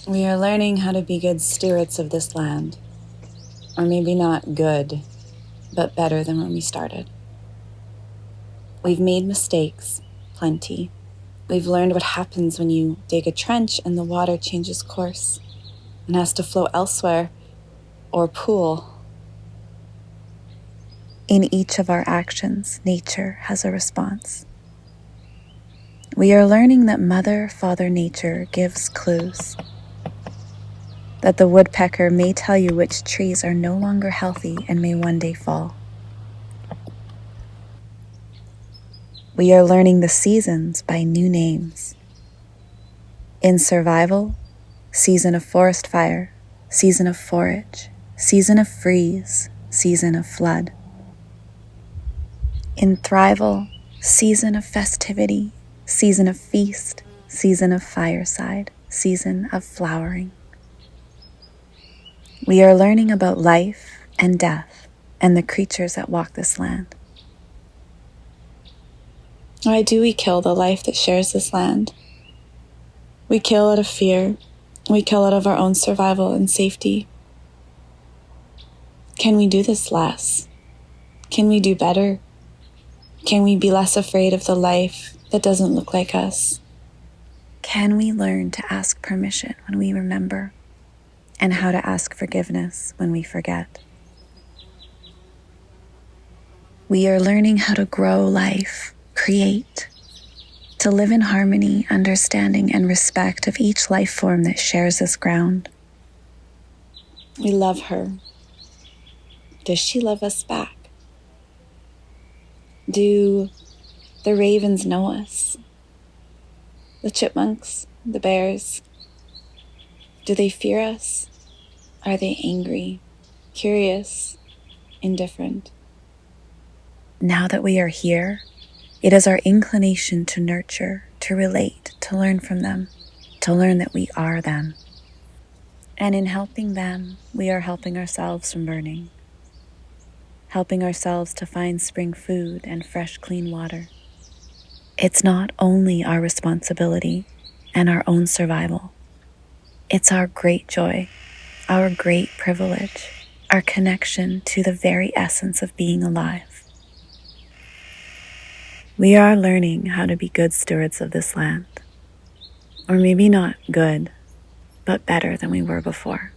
We are learning how to be good stewards of this land. Or maybe not good, but better than when we started. We've made mistakes, plenty. We've learned what happens when you dig a trench and the water changes course and has to flow elsewhere or pool. In each of our actions, nature has a response. We are learning that Father Nature gives clues. That the woodpecker may tell you which trees are no longer healthy and may one day fall. We are learning the seasons by new names. In survival, season of forest fire, season of forage, season of freeze, season of flood. In thrival, season of festivity, season of feast, season of fireside, season of flowering. We are learning about life and death and the creatures that walk this land. Why do we kill the life that shares this land? We kill out of fear. We kill out of our own survival and safety. Can we do this less? Can we do better? Can we be less afraid of the life that doesn't look like us? Can we learn to ask permission when we remember, and how to ask forgiveness when we forget? We are learning how to grow life, create, to live in harmony, understanding, and respect of each life form that shares this ground. We love her. Does she love us back? Do the ravens know us? The chipmunks, the bears? Do they fear us? Are they angry, curious, indifferent? Now that we are here, it is our inclination to nurture, to relate, to learn from them, to learn that we are them. And in helping them, we are helping ourselves from burning, helping ourselves to find spring food and fresh, clean water. It's not only our responsibility and our own survival. It's our great joy, our great privilege, our connection to the very essence of being alive. We are learning how to be good stewards of this land. Or maybe not good, but better than we were before.